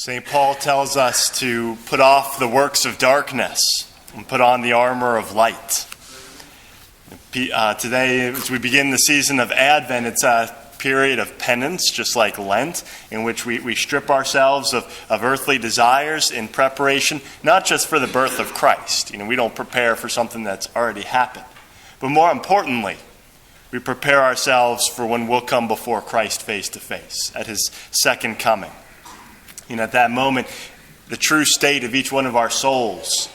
St. Paul tells us to put off the works of darkness and put on the armor of light. Today, as we begin the season of Advent, it's a period of penance, just like Lent, in which we strip ourselves of earthly desires in preparation, not just for the birth of Christ. We don't prepare for something that's already happened. But more importantly, we prepare ourselves for when we'll come before Christ face to face, at his second coming. At that moment, the true state of each one of our souls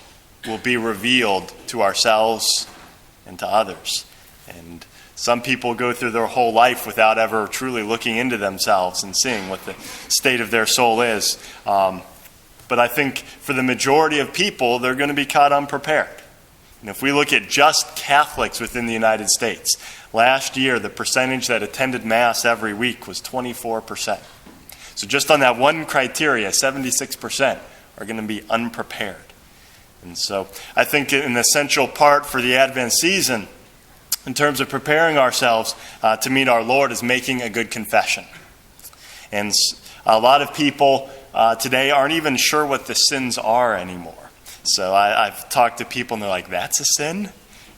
will be revealed to ourselves and to others. And some people go through their whole life without ever truly looking into themselves and seeing what the state of their soul is. But I think for the majority of people, they're going to be caught unprepared. And if we look at just Catholics within the United States, last year the percentage that attended Mass every week was 24%. So just on that one criteria, 76% are going to be unprepared. And so I think an essential part for the Advent season in terms of preparing ourselves to meet our Lord is making a good confession. And a lot of people today aren't even sure what the sins are anymore. So I've talked to people and they're like, that's a sin?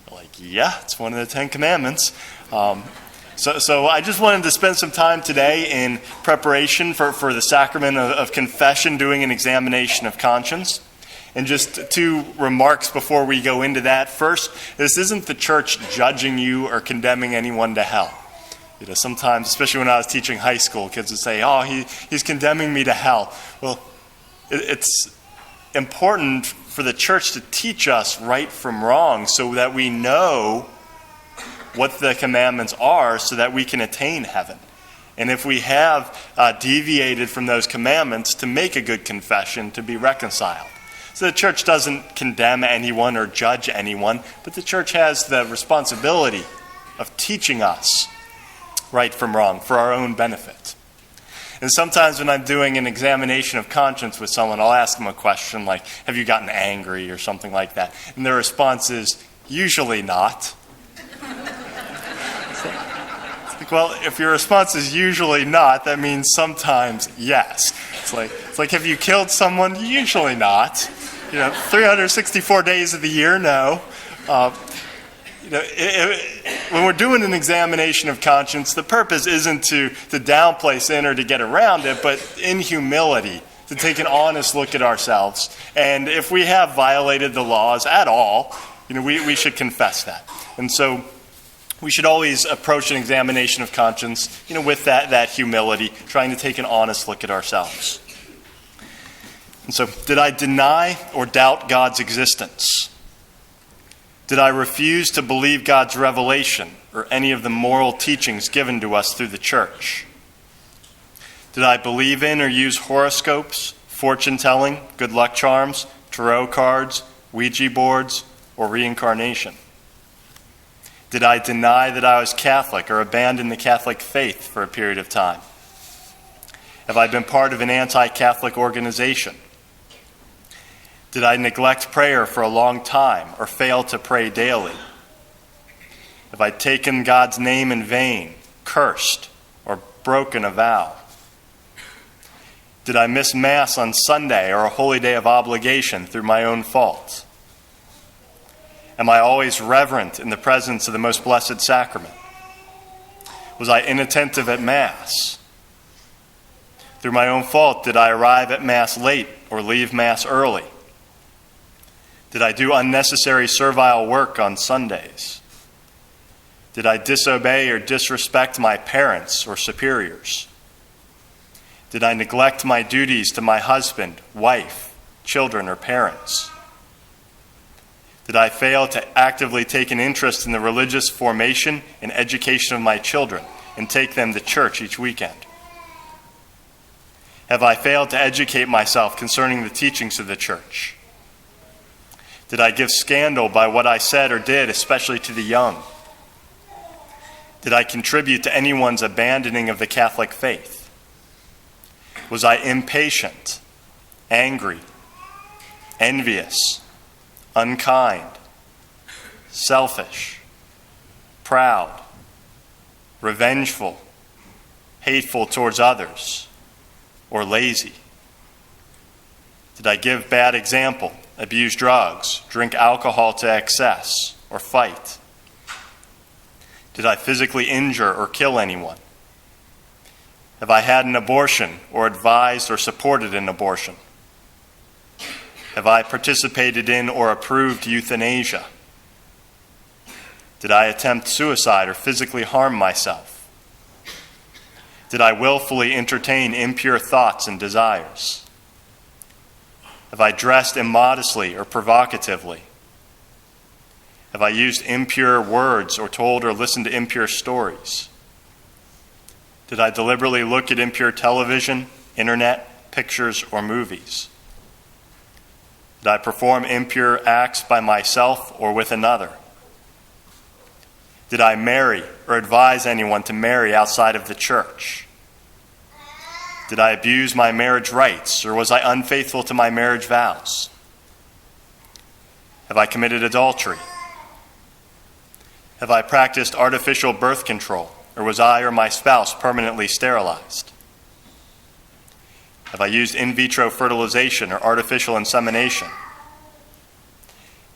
They're like, yeah, it's one of the 10 Commandments. So I just wanted to spend some time today in preparation for the sacrament of confession, doing an examination of conscience. And just two remarks before we go into that. First, this isn't the church judging you or condemning anyone to hell. Sometimes, especially when I was teaching high school, kids would say, oh, he's condemning me to hell. Well, it's important for the church to teach us right from wrong so that we know what the commandments are so that we can attain heaven. And if we have deviated from those commandments, to make a good confession, to be reconciled. So the church doesn't condemn anyone or judge anyone, but the church has the responsibility of teaching us right from wrong for our own benefit. And sometimes when I'm doing an examination of conscience with someone, I'll ask them a question like, have you gotten angry or something like that? And their response is, usually not. Well, if your response is usually not, that means sometimes yes. It's like have you killed someone? Usually not. 364 days of the year, no. When we're doing an examination of conscience, the purpose isn't to downplay sin or to get around it, but in humility, to take an honest look at ourselves. And if we have violated the laws at all, we should confess that. And so we should always approach an examination of conscience, with that humility, trying to take an honest look at ourselves. And so, did I deny or doubt God's existence? Did I refuse to believe God's revelation or any of the moral teachings given to us through the church? Did I believe in or use horoscopes, fortune-telling, good luck charms, tarot cards, Ouija boards, or reincarnation? Did I deny that I was Catholic or abandon the Catholic faith for a period of time? Have I been part of an anti-Catholic organization? Did I neglect prayer for a long time or fail to pray daily? Have I taken God's name in vain, cursed, or broken a vow? Did I miss Mass on Sunday or a holy day of obligation through my own fault? Am I always reverent in the presence of the most blessed sacrament? Was I inattentive at Mass? Through my own fault, did I arrive at Mass late or leave Mass early? Did I do unnecessary servile work on Sundays? Did I disobey or disrespect my parents or superiors? Did I neglect my duties to my husband, wife, children, or parents? Did I fail to actively take an interest in the religious formation and education of my children and take them to church each weekend? Have I failed to educate myself concerning the teachings of the church? Did I give scandal by what I said or did, especially to the young? Did I contribute to anyone's abandoning of the Catholic faith? Was I impatient, angry, envious, unkind, selfish, proud, revengeful, hateful towards others, or lazy? Did I give bad example, abuse drugs, drink alcohol to excess, or fight? Did I physically injure or kill anyone? Have I had an abortion or advised or supported an abortion? Have I participated in or approved euthanasia? Did I attempt suicide or physically harm myself? Did I willfully entertain impure thoughts and desires? Have I dressed immodestly or provocatively? Have I used impure words or told or listened to impure stories? Did I deliberately look at impure television, internet, pictures, or movies? Did I perform impure acts by myself or with another? Did I marry or advise anyone to marry outside of the church? Did I abuse my marriage rights, or was I unfaithful to my marriage vows? Have I committed adultery? Have I practiced artificial birth control, or was I or my spouse permanently sterilized? Have I used in vitro fertilization or artificial insemination?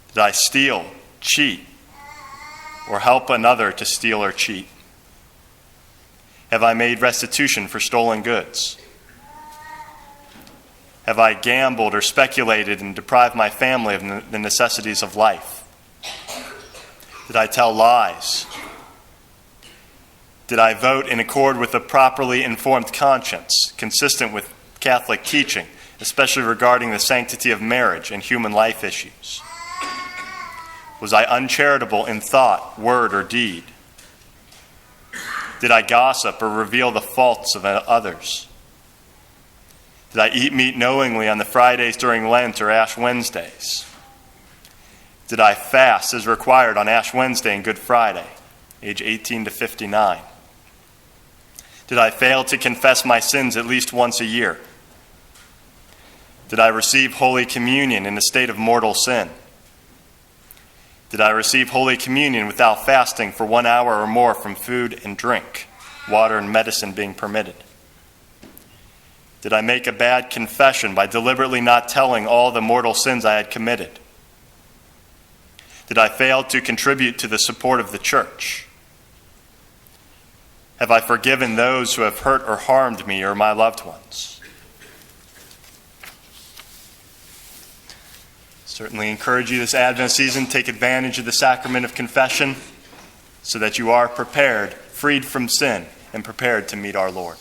Did I steal, cheat, or help another to steal or cheat? Have I made restitution for stolen goods? Have I gambled or speculated and deprived my family of the necessities of life? Did I tell lies? Did I vote in accord with a properly informed conscience, consistent with Catholic teaching, especially regarding the sanctity of marriage and human life issues? Was I uncharitable in thought, word, or deed? Did I gossip or reveal the faults of others? Did I eat meat knowingly on the Fridays during Lent or Ash Wednesdays? Did I fast as required on Ash Wednesday and Good Friday, age 18 to 59? Did I fail to confess my sins at least once a year? Did I receive Holy Communion in a state of mortal sin? Did I receive Holy Communion without fasting for 1 hour or more from food and drink, water and medicine being permitted? Did I make a bad confession by deliberately not telling all the mortal sins I had committed? Did I fail to contribute to the support of the church? Have I forgiven those who have hurt or harmed me or my loved ones? Certainly encourage you this Advent season, take advantage of the sacrament of confession so that you are prepared, freed from sin, and prepared to meet our Lord.